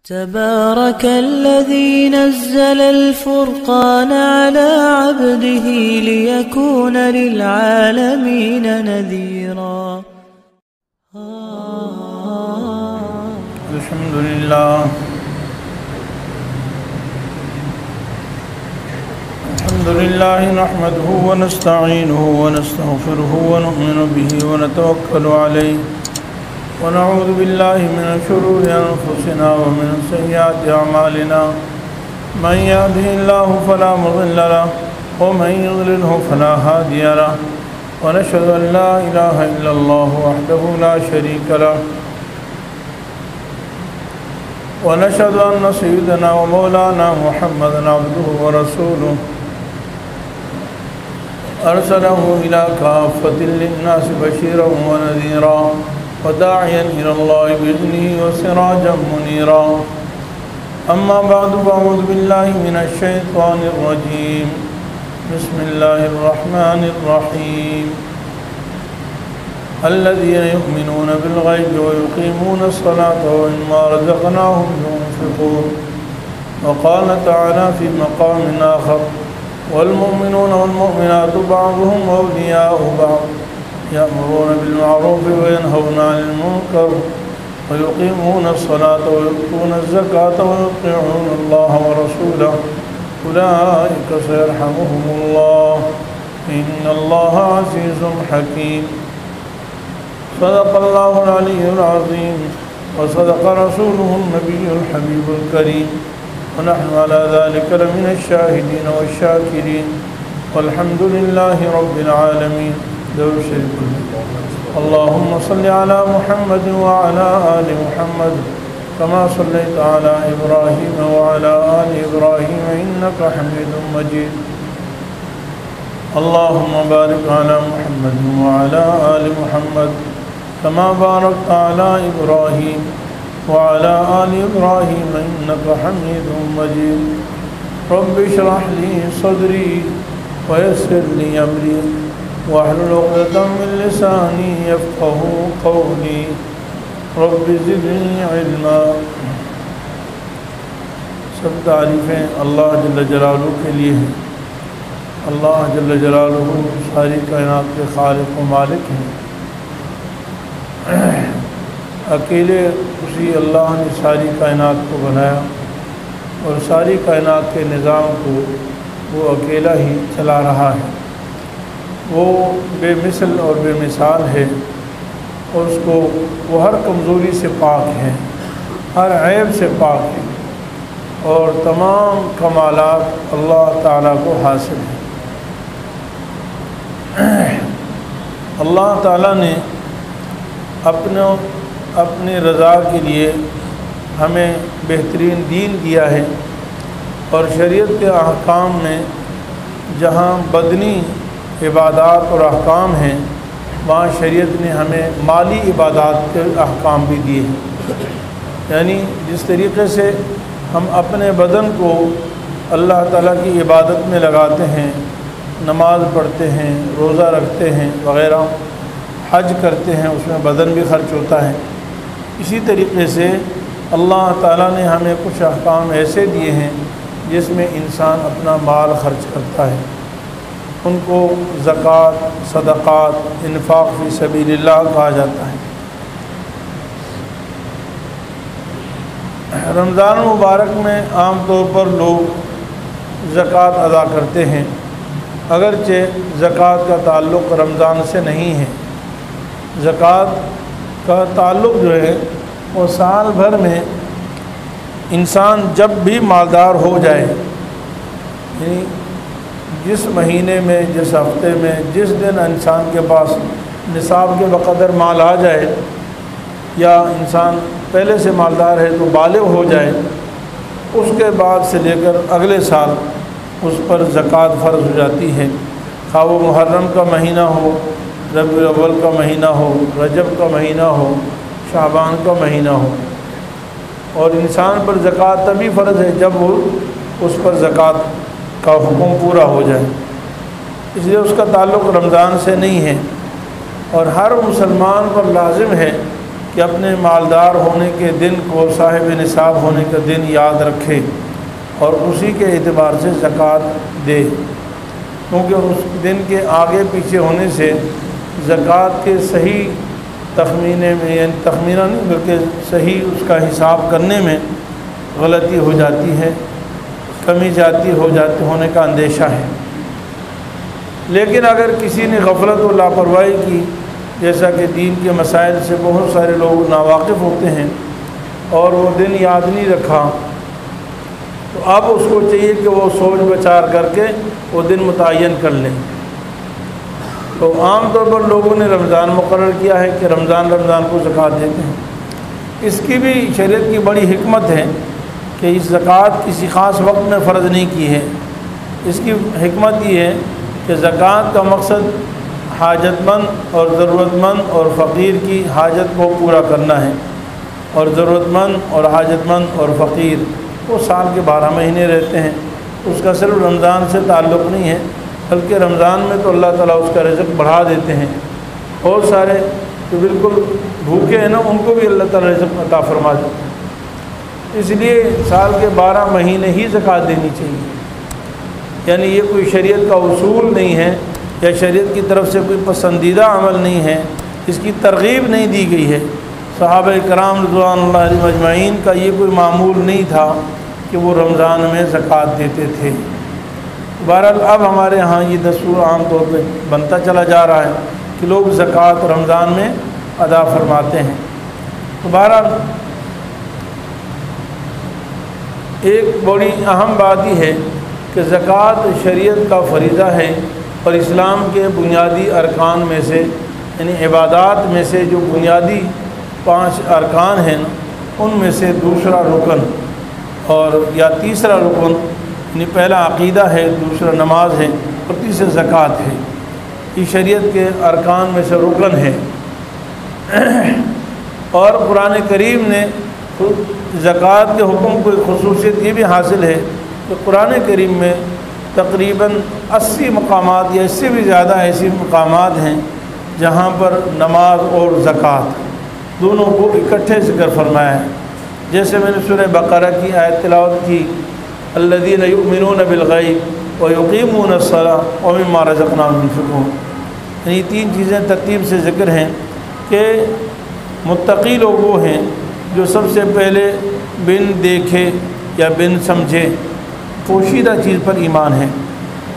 تبارك الذي نزل الفرقان على عبده ليكون للعالمين نذيرا. الحمد لله نحمده ونستعينه ونستغفره ونؤمن به ونتوكل عليه ونعوذ بالله من شرور أنفسنا ومن سيئات أعمالنا من يهده الله فلا مضل له ومن يضلله فلا هادي له ونشهد أن لا إله إلا الله وحده لا شريك له ونشهد أن سيدنا ومولانا محمدا عبده ورسوله أرسله إلى كافة للناس بشيرا ونذيرا وداعيا إلى الله بإذنه وسراجا منيرا. أما بعد فأعوذ بالله من الشيطان الرجيم. بسم الله الرحمن الرحيم. الذين يؤمنون بالغيب ويقيمون الصلاة ومما رزقناهم ينفقون. وقال تعالى في مقام آخر والمؤمنون والمؤمنات بعضهم أولياء بعض يأمرون بالمعروف وينهون عن المنكر ويقيمون الصلاة ويؤتون الزكاة ويطيعون الله ورسوله أولئك سيرحمهم الله إن الله عزيز حكيم. صدق الله العلي العظيم وصدق رسوله النبي الحبيب الكريم ونحن على ذلك لمن الشاهدين والشاكرين والحمد لله رب العالمين. درود شریف اللهم صل على محمد وعلى آل محمد كما صليت على إبراهيم وعلى آل إبراهيم إنك حميد مجيد. اللهم بارك على محمد وعلى آل محمد كما باركت على إبراهيم وعلى آل إبراهيم إنك حميد مجيد. رب اشرح لي صدري ويسر لي أمري واحلل عقدة من لساني يفقهوا قولي رب زدني علما. سب تعریفیں اللہ جل جلالہ کے لیے ہیں. اللہ جل جلالہ ساری کائنات کے خالق و مالک ہیں. اکیلے اسی اللہ نے ساری کائنات کو بنایا اور ساری کائنات کے نظام کو وہ اکیلا ہی چلا رہا ہے. وہ بے مثل اور بے مثال ہے اور اس کو وہ ہر کمزوری سے پاک ہے، ہر عیب سے پاک ہے اور تمام کمالات اللہ تعالیٰ کو حاصل ہیں. اللہ تعالیٰ نے اپنی رضا کے لیے ہمیں بہترین دین دیا ہے اور شریعت کے احکام میں جہاں بدنی عبادات اور احکام ہیں وہاں شریعت نے ہمیں مالی عبادات کے احکام بھی دیے ہیں. یعنی جس طریقے سے ہم اپنے بدن کو اللہ تعالیٰ کی عبادت میں لگاتے ہیں، نماز پڑھتے ہیں، روزہ رکھتے ہیں وغیرہ، حج کرتے ہیں، اس میں بدن بھی خرچ ہوتا ہے. اسی طریقے سے اللہ تعالیٰ نے ہمیں کچھ احکام ایسے دیے ہیں جس میں انسان اپنا مال خرچ کرتا ہے. ان کو زکوٰۃ، صدقات، انفاق فی سبیل اللہ کہا جاتا ہے. رمضان مبارک میں عام طور پر لوگ زکوٰۃ ادا کرتے ہیں، اگرچہ زکوٰۃ کا تعلق رمضان سے نہیں ہے. زکوٰۃ کا تعلق جو ہے وہ سال بھر میں انسان جب بھی مالدار ہو جائے، یعنی جس مہینے میں، جس ہفتے میں، جس دن انسان کے پاس نصاب کے بقدر مال آ جائے یا انسان پہلے سے مالدار ہے تو بالغ ہو جائے، اس کے بعد سے لے کر اگلے سال اس پر زکوٰۃ فرض ہو جاتی ہے. خواہ وہ محرم کا مہینہ ہو، ربیع الاول کا مہینہ ہو، رجب کا مہینہ ہو، شعبان کا مہینہ ہو. اور انسان پر زکوٰۃ تبھی فرض ہے جب وہ اس پر زکوٰۃ کا حکم پورا ہو جائے. اس لیے اس کا تعلق رمضان سے نہیں ہے اور ہر مسلمان پر لازم ہے کہ اپنے مالدار ہونے کے دن کو صاحب نصاب ہونے کا دن یاد رکھے اور اسی کے اعتبار سے زکوٰۃ دے، کیونکہ اس دن کے آگے پیچھے ہونے سے زکوٰۃ کے صحیح تخمینے میں، یعنی تخمینہ نہیں بلکہ صحیح اس کا حساب کرنے میں غلطی ہو جاتی ہے، کمی جاتی ہونے کا اندیشہ ہے۔ لیکن اگر کسی نے غفلت و لاپرواہی کی، جیسا کہ دین کے مسائل سے بہت سارے لوگ ناواقف ہوتے ہیں اور وہ دن یاد نہیں رکھا، تو اب اس کو چاہیے کہ وہ سوچ بچار کر کے وہ دن متعین کر لیں۔ تو عام طور پر لوگوں نے رمضان مقرر کیا ہے کہ رمضان کو زکوٰۃ دیتے ہیں۔ اس کی بھی شریعت کی بڑی حکمت ہے کہ اس زکوٰۃ کسی خاص وقت میں فرض نہیں کی ہے۔ اس کی حکمت یہ ہے کہ زکوٰۃ کا مقصد حاجت مند اور ضرورت مند اور فقیر کی حاجت کو پورا کرنا ہے، اور ضرورت مند اور حاجت مند اور فقیر وہ سال کے 12 مہینے رہتے ہیں، اس کا صرف رمضان سے تعلق نہیں ہے، بلکہ رمضان میں تو اللہ تعالیٰ اس کا رزق بڑھا دیتے ہیں۔ بہت سارے جو بالکل بھوکے ہیں نا، ان کو بھی اللہ تعالیٰ رزق عطا فرما دیتے ہیں۔ اس لیے سال کے 12 مہینے ہی زکوٰۃ دینی چاہیے، یعنی یہ کوئی شریعت کا اصول نہیں ہے یا شریعت کی طرف سے کوئی پسندیدہ عمل نہیں ہے، اس کی ترغیب نہیں دی گئی ہے۔ صحابہ کرام رضوان اللہ علیہم اجمعین کا یہ کوئی معمول نہیں تھا کہ وہ رمضان میں زکوٰۃ دیتے تھے۔ بہرحال اب ہمارے ہاں یہ دستور عام طور پہ بنتا چلا جا رہا ہے کہ لوگ زکوٰۃ رمضان میں ادا فرماتے ہیں۔ تو بہرحال ایک بڑی اہم بات یہ ہے کہ زکوٰۃ شریعت کا فریضہ ہے، اور اسلام کے بنیادی ارکان میں سے، یعنی عبادات میں سے جو بنیادی 5 ارکان ہیں ان میں سے دوسرا رکن اور یا تیسرا رکن، یعنی پہلا عقیدہ ہے، دوسرا نماز ہے اور تیسرا زکوٰۃ ہے۔ یہ شریعت کے ارکان میں سے رکن ہے۔ اور قرآن کریم نے زکوٰۃ کے حکم کو خصوصیت یہ بھی حاصل ہے کہ قرآن کریم میں تقریباً 80 مقامات یا اس سے بھی زیادہ ایسی مقامات ہیں جہاں پر نماز اور زکوٰۃ دونوں کو اکٹھے ذکر فرمایا ہے۔ جیسے میں نے سورہ بقرہ کی آیت تلاوت کی، الذین یؤمنون بالغیب ویقیمون الصلاۃ ومما رزقناہم ينفقون، یعنی 3 چیزیں ترتیب سے ذکر ہیں کہ متقی لوگ وہ ہیں جو سب سے پہلے بن دیکھے یا بن سمجھے پوشیدہ چیز پر ایمان ہے،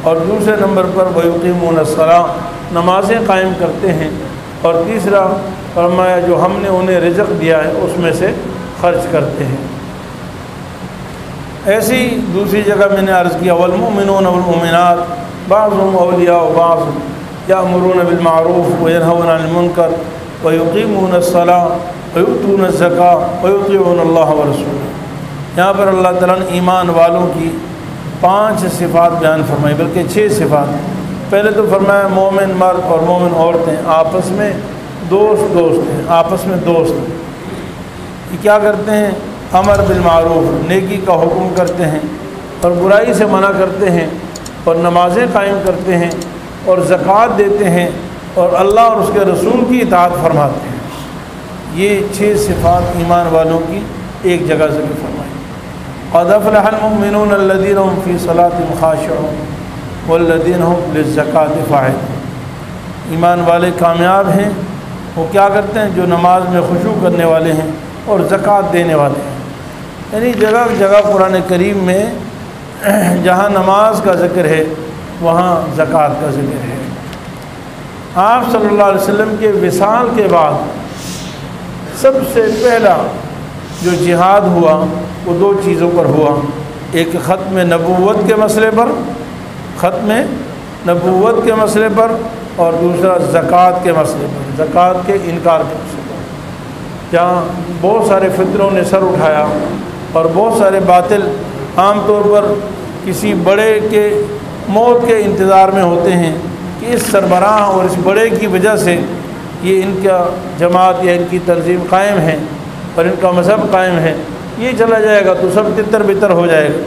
اور دوسرے نمبر پر ویقیمون الصلاۃ نمازیں قائم کرتے ہیں، اور تیسرا فرمایا جو ہم نے انہیں رزق دیا ہے اس میں سے خرچ کرتے ہیں۔ ایسی دوسری جگہ میں نے عرض کیا والمؤمنون والمؤمنات بعضهم اولیاء بعض یأمرون بالمعروف وینہون عن المنکر ویقیمون الصلاۃ ویؤتون الزکاۃ ویطیعون اللہ ورسولہ۔ یہاں پر اللہ تعالیٰ نے ایمان والوں کی 5 صفات بیان فرمائی، بلکہ 6 صفات۔ پہلے تو فرمایا مومن مرد اور مومن عورتیں آپس میں دوست ہیں، آپس میں دوست ہیں۔ یہ کیا کرتے ہیں؟ امر بالمعروف، نیکی کا حکم کرتے ہیں اور برائی سے منع کرتے ہیں، اور نمازیں قائم کرتے ہیں اور زکوٰۃ دیتے ہیں اور اللہ اور اس کے رسول کی اطاعت فرماتے ہیں۔ یہ 6 صفات ایمان والوں کی ایک جگہ ذکر فرمائی۔ قد افلح المؤمنون الذین هم فی صلاتهم خاشعون والذین هم للزکاۃ فاعلون۔ ایمان والے کامیاب ہیں، وہ کیا کرتے ہیں؟ جو نماز میں خشوع کرنے والے ہیں اور زکوٰۃ دینے والے ہیں۔ یعنی جگہ جگہ قرآن کریم میں جہاں نماز کا ذکر ہے وہاں زکوٰۃ کا ذکر ہے۔ آپ صلی اللہ علیہ وسلم کے وصال کے بعد سب سے پہلا جو جہاد ہوا وہ 2 چیزوں پر ہوا، ایک ختم نبوت کے مسئلے پر، ختم نبوت کے مسئلے پر، اور دوسرا زکوٰۃ کے مسئلے پر، زکوٰۃ کے انکار کے مسئلے پر، جہاں بہت سارے فتنوں نے سر اٹھایا اور بہت سارے باطل عام طور پر کسی بڑے کے موت کے انتظار میں ہوتے ہیں کہ اس سربراہ اور اس بڑے کی وجہ سے یہ ان کا جماعت یا ان کی تنظیم قائم ہے اور ان کا مذہب قائم ہے، یہ چلا جائے گا تو سب تتر بتر ہو جائے گا۔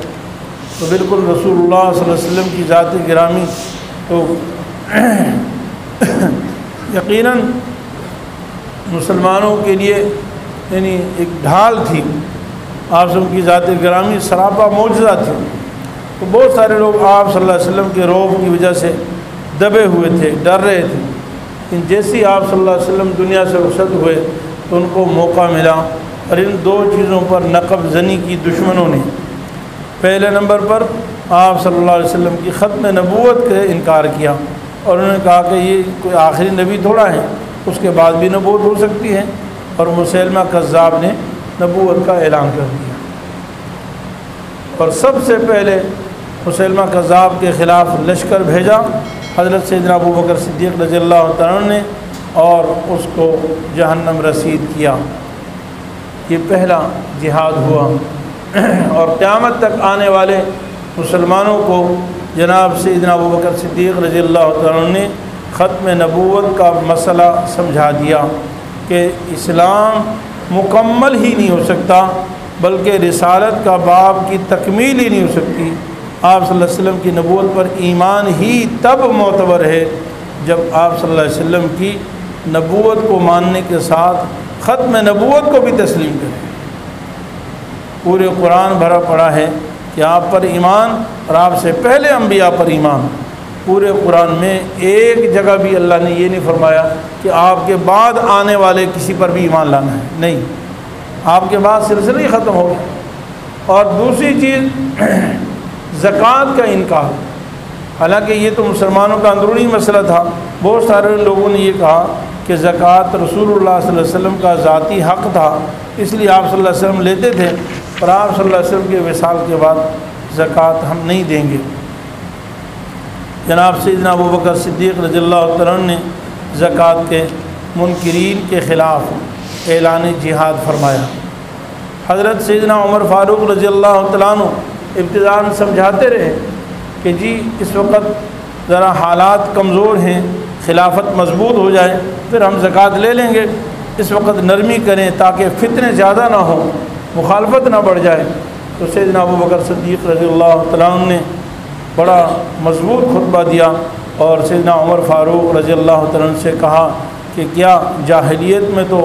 تو بالکل رسول اللہ صلی اللہ علیہ وسلم کی ذات گرامی تو یقیناً مسلمانوں کے لیے یعنی ایک ڈھال تھی، آپ سب کی ذات گرامی سراپا معجزہ تھی۔ تو بہت سارے لوگ آپ صلی اللہ علیہ وسلم کے رعب کی وجہ سے دبے ہوئے تھے، ڈر رہے تھے، لیکن جیسے آپ صلی اللہ علیہ وسلم دنیا سے رخصت ہوئے تو ان کو موقع ملا، اور ان دو چیزوں پر نقب زنی کی دشمنوں نے۔ پہلے نمبر پر آپ صلی اللہ علیہ وسلم کی ختم نبوت کا انکار کیا، اور انہوں نے کہا کہ یہ کوئی آخری نبی تھوڑا ہے، اس کے بعد بھی نبوت ہو سکتی ہے، اور مسیلمہ کذاب نے نبوت کا اعلان کر دیا۔ اور سب سے پہلے مسیلمہ کذاب کے خلاف لشکر بھیجا حضرت سیدنا ابو بکر صدیق رضی اللہ تعالیٰ عنہ نے، اور اس کو جہنم رسید کیا۔ یہ پہلا جہاد ہوا، اور قیامت تک آنے والے مسلمانوں کو جناب سیدنا ابو بکر صدیق رضی اللہ تعالیٰ عنہ نے ختم نبوت کا مسئلہ سمجھا دیا کہ اسلام مکمل ہی نہیں ہو سکتا، بلکہ رسالت کا باب کی تکمیل ہی نہیں ہو سکتی۔ آپ صلی اللہ علیہ وسلم کی نبوت پر ایمان ہی تب معتبر ہے جب آپ صلی اللہ علیہ وسلم کی نبوت کو ماننے کے ساتھ ختم نبوت کو بھی تسلیم کریں۔ پورے قرآن بھرا پڑا ہے کہ آپ پر ایمان، اور آپ سے پہلے انبیاء پر ایمان۔ پورے قرآن میں ایک جگہ بھی اللہ نے یہ نہیں فرمایا کہ آپ کے بعد آنے والے کسی پر بھی ایمان لانا ہے، نہیں، آپ کے بعد سلسلہ ہی ختم ہو گیا۔ اور دوسری چیز زکوٰۃ کا انکار، حالانکہ یہ تو مسلمانوں کا اندرونی مسئلہ تھا۔ بہت سارے لوگوں نے یہ کہا کہ زکوٰۃ رسول اللہ صلی اللہ علیہ وسلم کا ذاتی حق تھا، اس لیے آپ صلی اللہ علیہ وسلم لیتے تھے، پر آپ صلی اللہ علیہ وسلم کے وصال کے بعد زکوٰۃ ہم نہیں دیں گے۔ جناب سیدنا ابو بکر صدیق رضی اللہ تعالیٰ عنہ نے زکوٰۃ کے منکرین کے خلاف اعلان جہاد فرمایا۔ حضرت سیدنا عمر فاروق رضی اللہ تعالیٰ عنہ ابتداءً سمجھاتے رہے کہ جی اس وقت ذرا حالات کمزور ہیں، خلافت مضبوط ہو جائے پھر ہم زکوٰۃ لے لیں گے، اس وقت نرمی کریں تاکہ فتنے زیادہ نہ ہوں، مخالفت نہ بڑھ جائے۔ تو سیدنا ابو بکر صدیق رضی اللہ تعالیٰ عنہ نے بڑا مضبوط خطبہ دیا، اور سیدنا عمر فاروق رضی اللہ تعالیٰ عنہ سے کہا کہ کیا جاہلیت میں تو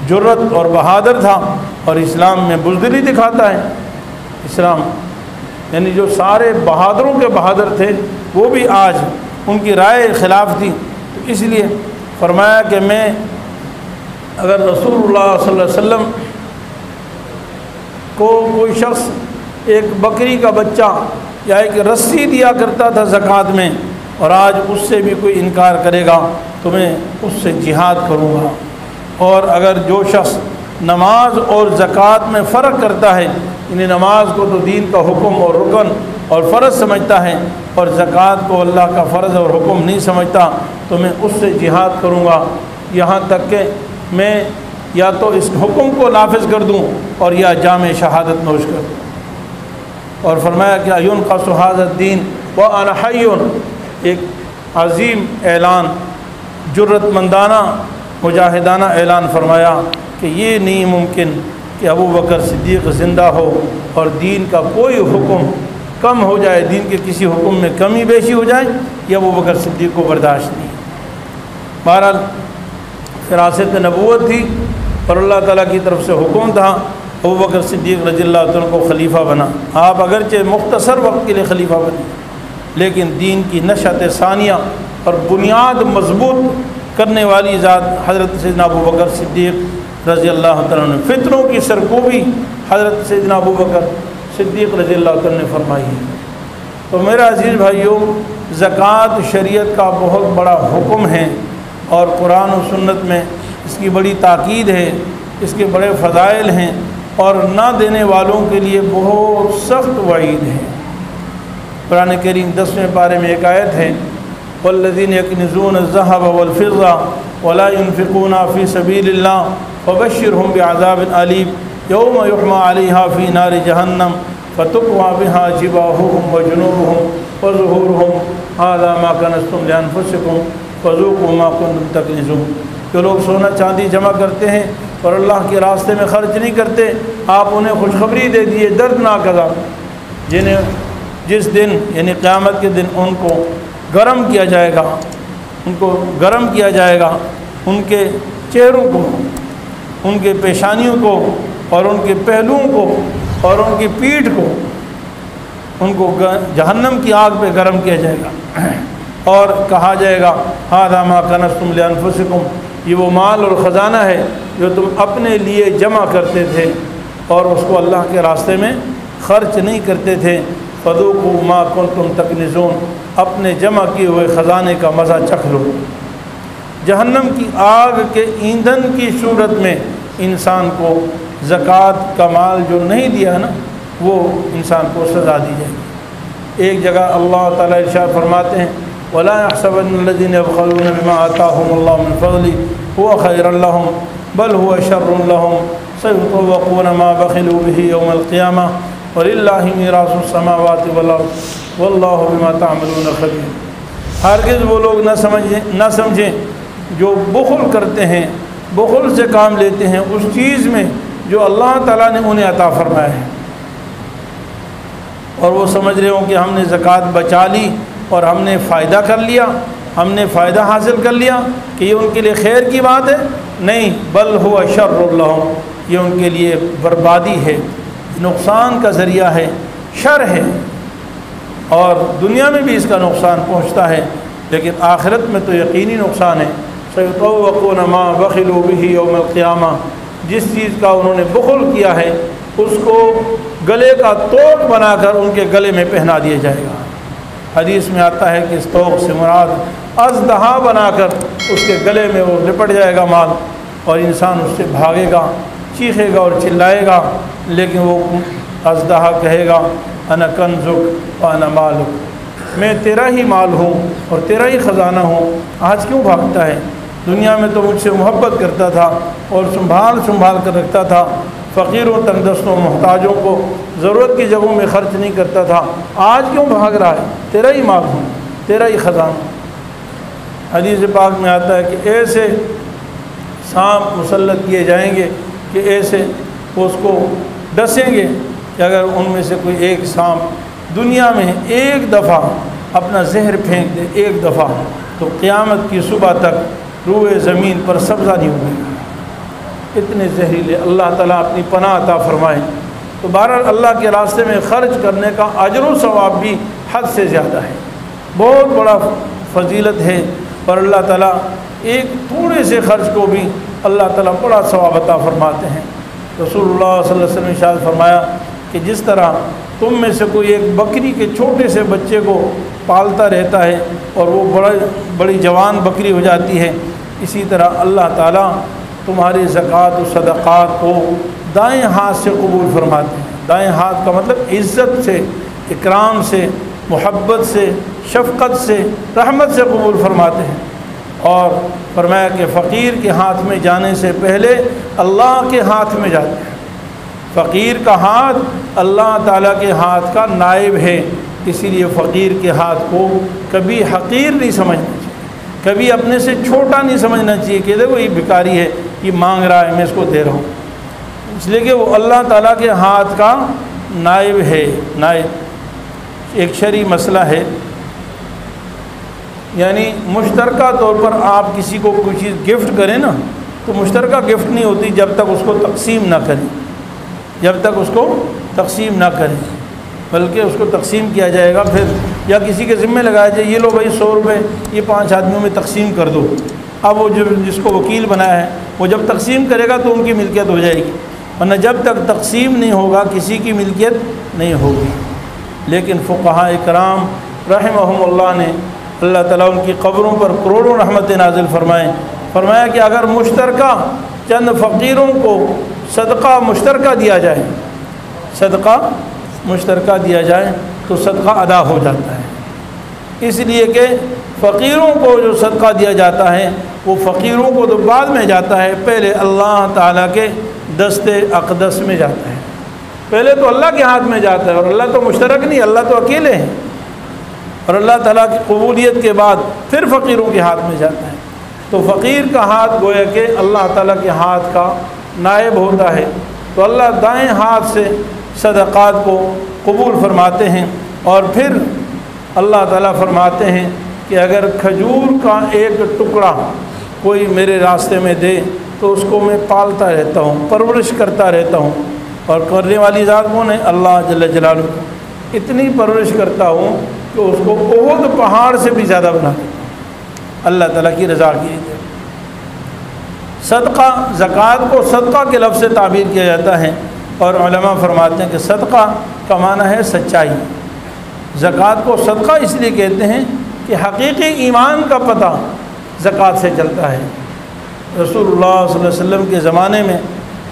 جرت اور بہادر تھا، اور اسلام میں بزدلی دکھاتا ہے؟ اسلام یعنی جو سارے بہادروں کے بہادر تھے وہ بھی آج ان کی رائے خلاف تھی۔ تو اس لیے فرمایا کہ میں اگر رسول اللہ صلی اللہ علیہ وسلم کو کوئی شخص ایک بکری کا بچہ یا ایک رسی دیا کرتا تھا زکوٰۃ میں، اور آج اس سے بھی کوئی انکار کرے گا تو میں اس سے جہاد کروں گا۔ اور اگر جو شخص نماز اور زکوٰۃ میں فرق کرتا ہے، یعنی نماز کو تو دین کا حکم اور رکن اور فرض سمجھتا ہے، اور زکوٰۃ کو اللہ کا فرض اور حکم نہیں سمجھتا، تو میں اس سے جہاد کروں گا، یہاں تک کہ میں یا تو اس حکم کو نافذ کر دوں اور یا جامع شہادت نوش کر دوں۔ اور فرمایا کہ ينقص هذا الدین وانا حی، ایک عظیم اعلان، جرت مندانہ مجاہدانہ اعلان فرمایا کہ یہ نہیں ممکن کہ ابو بکر صدیق زندہ ہو اور دین کا کوئی حکم کم ہو جائے، دین کے کسی حکم میں کمی بیشی ہو جائے، یہ ابو بکر صدیق کو برداشت نہیں۔ بہرحال فراست نبوت تھی اور اللہ تعالیٰ کی طرف سے حکم تھا، ابو بکر صدیق رضی اللہ عنہ کو خلیفہ بنا۔ آپ اگرچہ مختصر وقت کے لیے خلیفہ بنے، لیکن دین کی نشأت ثانیہ اور بنیاد مضبوط کرنے والی ذات حضرت سیدنا ابو بکر صدیق رضی اللہ تعالیٰ عنہ، فتنوں کی سرکوبی حضرت سیدنا ابو بکر صدیق رضی اللہ تعالیٰ نے فرمائی ہے۔ تو میرا عزیز بھائیوں، زکوٰۃ شریعت کا بہت بڑا حکم ہے، اور قرآن و سنت میں اس کی بڑی تاکید ہے، اس کے بڑے فضائل ہیں، اور نہ دینے والوں کے لیے بہت سخت وعید ہے۔ قرآن کریم 10ویں پارے میں ایک آیت ہے، والذین یکنزون الذھب والفضہ ولا ينفقونها فی سبیل اللہ فبشرهم بعذاب علیم یوم یحمى علیہا فی نار جہنم فتقوی بہا جباہہم وجنوبہم وظہورہم ھذا ما کنزتم لانفسکم فذوقوا ما کنتم تکنزون۔ جو لوگ سونا چاندی جمع کرتے ہیں اور اللہ کے راستے میں خرچ نہیں کرتے، آپ انہیں خوشخبری دے دیے دردناک عذاب، جس دن یعنی قیامت کے دن ان کو گرم کیا جائے گا، ان کو گرم کیا جائے گا، ان کے چہروں کو، ان کے پیشانیوں کو اور ان کے پہلوؤں کو اور ان کی پیٹھ کو، ان کو جہنم کی آگ پہ گرم کیا جائے گا اور کہا جائے گا ھذا ما کنزتم لانفسکم، یہ وہ مال اور خزانہ ہے جو تم اپنے لیے جمع کرتے تھے اور اس کو اللہ کے راستے میں خرچ نہیں کرتے تھے، فذوقوا ما کنتم تکنزون، اپنے جمع کیے ہوئے خزانے کا مزہ چکھ لو۔ جہنم کی آگ کے ایندھن کی صورت میں انسان کو زکوٰۃ کا مال جو نہیں دیا نا، وہ انسان کو سزا دی جائے گی۔ ایک جگہ اللہ تعالیٰ ارشاد فرماتے ہیں وَلَا يَحْسَبَنَّ الَّذِينَ يَبْخَلُونَ بِمَا آتَاهُمُ اللَّهُ مِنْ فَضْلِهِ هُوَ خَيْرًا لَهُمْ بَلْ هُوَ شَرٌّ لَهُمْ سَيُطَوَّقُونَ مَا بَخِلُوا بِهِ يَوْمَ الْقِيَامَةِ وَلِلَّهِ مِيرَاثُ السَّمَاوَاتِ وَالْأَرْضِ وَاللَّهُ بِمَا تَعْمَلُونَ خَبِيرٌ۔ ہرگز وہ لوگ نہ سمجھیں جو بخل کرتے ہیں، بخل سے کام لیتے ہیں اس چیز میں جو اللہ تعالیٰ نے انہیں عطا فرمایا ہے، اور وہ سمجھ رہے ہوں کہ ہم نے زکوٰۃ بچا لی اور ہم نے فائدہ کر لیا، ہم نے فائدہ حاصل کر لیا کہ یہ ان کے لیے خیر کی بات ہے، نہیں، بل ہوا شر لہم، یہ ان کے لیے بربادی ہے، نقصان کا ذریعہ ہے، شر ہے، اور دنیا میں بھی اس کا نقصان پہنچتا ہے لیکن آخرت میں تو یقینی نقصان ہے۔ سیطوقون ما بخلوا بہ یوم القیامہ، جس چیز کا انہوں نے بخل کیا ہے اس کو گلے کا توق بنا کر ان کے گلے میں پہنا دیا جائے گا۔ حدیث میں آتا ہے کہ اس توق سے مراد اژدہا بنا کر اس کے گلے میں وہ لپٹ جائے گا مال، اور انسان اس سے بھاگے گا، چیخے گا اور چلائے گا، لیکن وہ اژدہا کہے گا انا کنزک وانا مالک، میں تیرا ہی مال ہوں اور تیرا ہی خزانہ ہوں، آج کیوں بھاگتا ہے؟ دنیا میں تو مجھ سے محبت کرتا تھا اور سنبھال کر رکھتا تھا، فقیروں، تنگدستوں، محتاجوں کو ضرورت کی جگہوں میں خرچ نہیں کرتا تھا، آج کیوں بھاگ رہا ہے؟ تیرا ہی مال ہوں، تیرا ہی خزانہ۔ حدیث پاک میں آتا ہے کہ ایسے سانپ مسلط کیے جائیں گے کہ ایسے اس کو ڈسیں گے کہ اگر ان میں سے کوئی ایک سانپ دنیا میں ایک دفعہ اپنا زہر پھینک دے، ایک دفعہ، تو قیامت کی صبح تک روئے زمین پر سبزہ نہیں ہوگا، اتنے زہریلے۔ اللہ تعالیٰ اپنی پناہ عطا فرمائے۔ تو بہرحال اللہ کے راستے میں خرچ کرنے کا اجر و ثواب بھی حد سے زیادہ ہے، بہت بڑا فضیلت ہے، اور اللہ تعالیٰ ایک تھوڑے سے خرچ کو بھی اللہ تعالیٰ بڑا ثواب عطا فرماتے ہیں۔ رسول اللہ صلی اللہ علیہ وسلم نے ارشاد فرمایا کہ جس طرح تم میں سے کوئی ایک بکری کے چھوٹے سے بچے کو پالتا رہتا ہے اور وہ بڑی جوان بکری ہو جاتی ہے، اسی طرح اللہ تعالیٰ تمہاری زکوٰۃ و صدقات کو دائیں ہاتھ سے قبول فرماتے ہیں۔ دائیں ہاتھ کا مطلب عزت سے، اکرام سے، محبت سے، شفقت سے، رحمت سے قبول فرماتے ہیں، اور فرمایا کہ فقیر کے ہاتھ میں جانے سے پہلے اللہ کے ہاتھ میں جاتے ہیں۔ فقیر کا ہاتھ اللہ تعالیٰ کے ہاتھ کا نائب ہے، اسی لیے فقیر کے ہاتھ کو کبھی حقیر نہیں سمجھنا چاہیے، کبھی اپنے سے چھوٹا نہیں سمجھنا چاہیے کہ دیکھو یہ بھکاری ہے، یہ مانگ رہا ہے، میں اس کو دے رہا ہوں، اس لیے کہ وہ اللہ تعالیٰ کے ہاتھ کا نائب ہے۔ نائب ایک شرعی مسئلہ ہے، یعنی مشترکہ طور پر آپ کسی کو کوئی چیز گفٹ کریں نا، تو مشترکہ گفٹ نہیں ہوتی جب تک اس کو تقسیم نہ کریں، جب تک اس کو تقسیم نہ کریں، بلکہ اس کو تقسیم کیا جائے گا پھر، یا کسی کے ذمہ لگایا جائے یہ لو بھائی 100 روپے یہ 5 آدمیوں میں تقسیم کر دو۔ اب وہ جو جس کو وکیل بنایا ہے وہ جب تقسیم کرے گا تو ان کی ملکیت ہو جائے گی، ورنہ جب تک تقسیم نہیں ہوگا کسی کی ملکیت نہیں ہوگی۔ لیکن فقہاء کرام رحمہم اللہ نے، اللہ تعالیٰ ان کی قبروں پر کروڑوں رحمت نازل فرمایا کہ اگر مشترکہ چند فقیروں کو صدقہ مشترکہ دیا جائے، صدقہ مشترکہ دیا جائے تو صدقہ ادا ہو جاتا ہے، اس لیے کہ فقیروں کو جو صدقہ دیا جاتا ہے وہ فقیروں کو تو بعد میں جاتا ہے، پہلے اللہ تعالیٰ کے دست اقدس میں جاتا ہے، پہلے تو اللہ کے ہاتھ میں جاتا ہے، اور اللہ تو مشترک نہیں، اللہ تو اکیلے ہیں، اور اللہ تعالیٰ کی قبولیت کے بعد پھر فقیروں کے ہاتھ میں جاتا ہے۔ تو فقیر کا ہاتھ گویا کہ اللہ تعالیٰ کے ہاتھ کا نائب ہوتا ہے، تو اللہ دائیں ہاتھ سے صدقات کو قبول فرماتے ہیں، اور پھر اللہ تعالیٰ فرماتے ہیں کہ اگر کھجور کا ایک ٹکڑا کوئی میرے راستے میں دے تو اس کو میں پالتا رہتا ہوں، پرورش کرتا رہتا ہوں، اور کرنے والی ذات کون ہے؟ اللہ جل جلالہ۔ اتنی پرورش کرتا ہوں کہ اس کو احد پہاڑ سے بھی زیادہ بنا دیتا ہوں، اللہ تعالیٰ کی رضا کے لیے۔ صدقہ، زکوٰۃ کو صدقہ کے لفظ سے تعبیر کیا جاتا ہے، اور علماء فرماتے ہیں کہ صدقہ کا معنی ہے سچائی۔ زکوٰۃ کو صدقہ اس لیے کہتے ہیں کہ حقیقی ایمان کا پتہ زکوٰۃ سے چلتا ہے۔ رسول اللہ صلی اللہ علیہ وسلم کے زمانے میں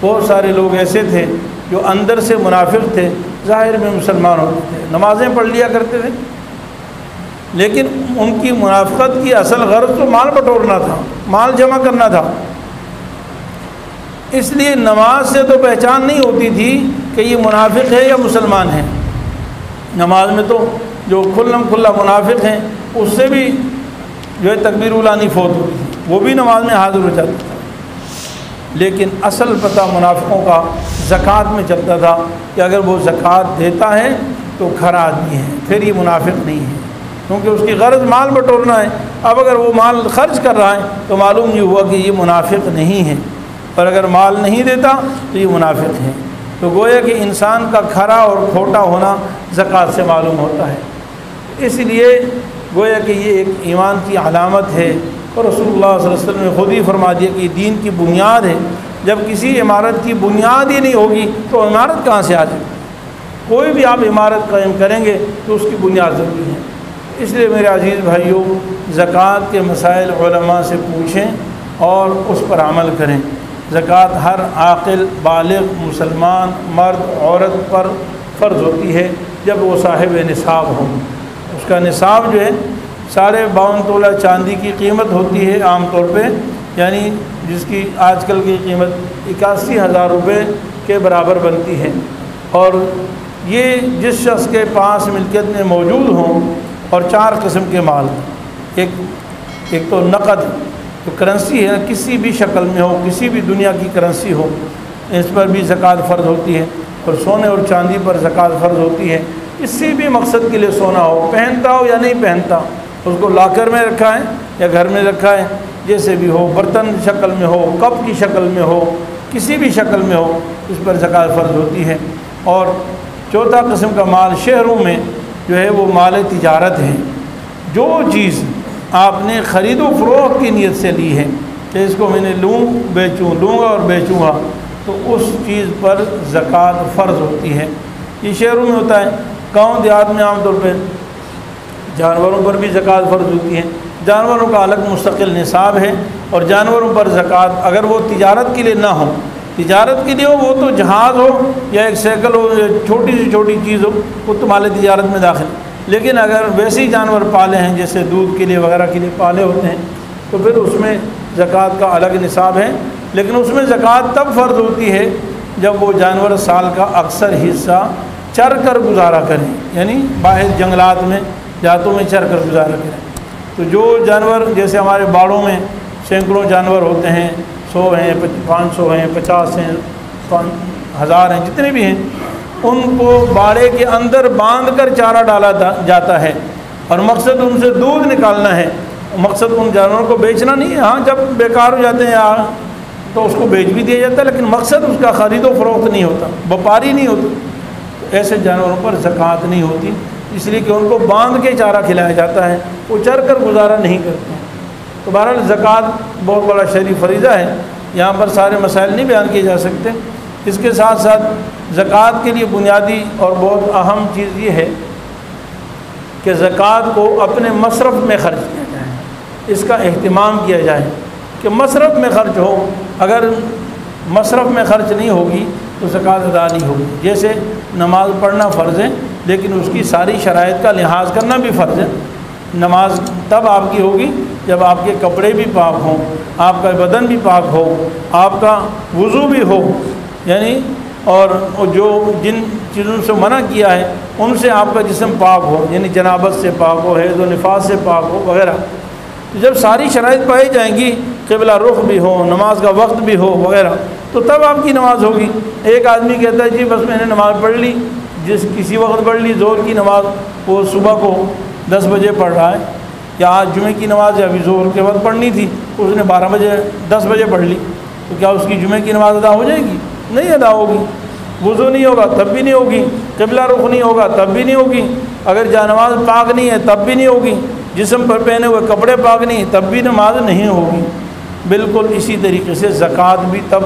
بہت سارے لوگ ایسے تھے جو اندر سے منافق تھے، ظاہر میں مسلمان ہوتے تھے، نمازیں پڑھ لیا کرتے تھے، لیکن ان کی منافقت کی اصل غرض تو مال بٹورنا تھا، مال جمع کرنا تھا۔ اس لیے نماز سے تو پہچان نہیں ہوتی تھی کہ یہ منافق ہے یا مسلمان ہے۔ نماز میں تو جو کھلم کھلا منافق ہیں اس سے بھی جو ہے تکبیر اولیٰ نہیں فوت ہوتی تھی، وہ بھی نماز میں حاضر ہو جاتا تھا، لیکن اصل پتہ منافقوں کا زکوٰۃ میں چلتا تھا کہ اگر وہ زکوٰۃ دیتا ہے تو کھرا آدمی ہے، پھر یہ منافق نہیں ہے، کیونکہ اس کی غرض مال بٹورنا ہے۔ اب اگر وہ مال خرچ کر رہا ہے تو معلوم یہ ہوا کہ یہ منافق نہیں ہے، اور اگر مال نہیں دیتا تو یہ منافق ہے۔ تو گویا کہ انسان کا کھرا اور کھوٹا ہونا زکوٰۃ سے معلوم ہوتا ہے۔ اس لیے گویا کہ یہ ایک ایمان کی علامت ہے، اور رسول اللہ صلی اللہ علیہ وسلم نے خود ہی فرما دیا کہ یہ دین کی بنیاد ہے۔ جب کسی عمارت کی بنیاد ہی نہیں ہوگی تو عمارت کہاں سے آ جائے؟ کوئی بھی آپ عمارت قائم کریں گے تو اس کی بنیاد ضروری ہے۔ اس لیے میرے عزیز بھائیوں، زکوٰۃ کے مسائل علماء سے پوچھیں اور اس پر عمل کریں۔ زکوٰۃ ہر عاقل بالغ مسلمان مرد عورت پر فرض ہوتی ہے جب وہ صاحب نصاب ہو۔ اس کا نصاب جو ہے 52.5 تولہ چاندی کی قیمت ہوتی ہے عام طور پہ، یعنی جس کی آج کل کی قیمت 81,000 روپے کے برابر بنتی ہے۔ اور یہ جس شخص کے پاس ملکیت میں موجود ہوں، اور 4 قسم کے مال، ایک تو نقد تو کرنسی ہے، کسی بھی شکل میں ہو، کسی بھی دنیا کی کرنسی ہو، اس پر بھی زکوٰۃ فرض ہوتی ہے، اور سونے اور چاندی پر زکوٰۃ فرض ہوتی ہے۔ کسی بھی مقصد کے لیے سونا ہو، پہنتا ہو یا نہیں پہنتا، اس کو لاکر میں رکھا ہے یا گھر میں رکھا ہے، جیسے بھی ہو، برتن شکل میں ہو، کپ کی شکل میں ہو، کسی بھی شکل میں ہو، اس پر زکوٰۃ فرض ہوتی ہے۔ اور چوتھا قسم کا مال شہروں میں جو ہے وہ مال تجارت ہے، جو چیز آپ نے خرید و فروخت کی نیت سے لی ہے کہ اس کو میں نے لوں گا اور بیچوں گا، تو اس چیز پر زکوٰۃ فرض ہوتی ہے۔ یہ شہروں میں ہوتا ہے، گاؤں دیہات میں عام طور پہ جانوروں پر بھی زکوٰۃ فرض ہوتی ہے۔ جانوروں کا الگ مستقل نصاب ہے، اور جانوروں پر زکوٰۃ اگر وہ تجارت کے لیے نہ ہو، تجارت کے لیے ہو وہ تو جہاز ہو یا ایک سائیکل ہو یا چھوٹی سے چھوٹی چیز ہو، وہ تو مال تجارت میں داخل ہے۔ لیکن اگر ویسے ہی جانور پالے ہیں جیسے دودھ کے لیے وغیرہ کے لیے پالے ہوتے ہیں تو پھر اس میں زکوٰۃ کا الگ نصاب ہے، لیکن اس میں زکوٰۃ تب فرض ہوتی ہے جب وہ جانور سال کا اکثر حصہ چر کر گزارا کریں، یعنی باہر جنگلات میں دیہاتوں میں چر کر گزارا کریں۔ تو جو جانور جیسے ہمارے باڑوں میں سینکڑوں جانور ہوتے ہیں، 100 ہیں، 500 ہیں، 50 ہیں، 1000 ہیں، جتنے بھی ہیں، ان کو باڑے کے اندر باندھ کر چارہ ڈالا جاتا ہے، اور مقصد ان سے دودھ نکالنا ہے، مقصد ان جانوروں کو بیچنا نہیں ہے۔ ہاں جب بیکار ہو جاتے ہیں تو اس کو بیچ بھی دیا جاتا ہے، لیکن مقصد اس کا خرید و فروخت نہیں ہوتا، وپاری نہیں ہوتا۔ ایسے جانوروں پر زکوٰۃ نہیں ہوتی، اس لیے کہ ان کو باندھ کے چارہ کھلایا جاتا ہے، وہ چر کر گزارا نہیں کرتے ہیں۔ تو بہرحال زکوٰۃ بہت بڑا شرعی فریضہ ہے، یہاں پر سارے مسائل نہیں بیان کیے جا سکتے۔ اس کے ساتھ ساتھ زکوٰۃ کے لیے بنیادی اور بہت اہم چیز یہ ہے کہ زکوٰۃ کو اپنے مصرف میں خرچ کیا جائے، اس کا اہتمام کیا جائے کہ مصرف میں خرچ ہو۔ اگر مصرف میں خرچ نہیں ہوگی تو زکوٰۃ ادا نہیں ہوگی۔ جیسے نماز پڑھنا فرض ہے، لیکن اس کی ساری شرائط کا لحاظ کرنا بھی فرض ہے۔ نماز تب آپ کی ہوگی جب آپ کے کپڑے بھی پاک ہوں، آپ کا بدن بھی پاک ہو، آپ کا وضو بھی ہو، یعنی اور جو جن چیزوں سے منع کیا ہے ان سے آپ کا جسم پاک ہو، یعنی جنابت سے پاک ہو، حیض و نفاس سے پاک ہو وغیرہ۔ جب ساری شرائط پائی جائیں گی، قبلہ رخ بھی ہو، نماز کا وقت بھی ہو وغیرہ، تو تب آپ کی نماز ہوگی۔ ایک آدمی کہتا ہے جی بس میں نے نماز پڑھ لی، کسی وقت پڑھ لی، ظہر کی نماز وہ صبح کو 10 بجے پڑھ رہا ہے، یا آج جمعے کی نماز ابھی ظہر کے وقت پڑھنی تھی، اس نے 12 بجے 10 بجے پڑھ لی، تو کیا اس کی جمعے کی نماز ادا ہو جائے گی؟ نہیں ادا ہوگی۔ وضو نہیں ہوگا تب بھی نہیں ہوگی، قبلہ رخ نہیں ہوگا تب بھی نہیں ہوگی، اگر جانماز پاک نہیں ہے تب بھی نہیں ہوگی، جسم پر پہنے ہوئے کپڑے پاک نہیں تب بھی نماز نہیں ہوگی۔ بالکل اسی طریقے سے زکوٰۃ بھی تب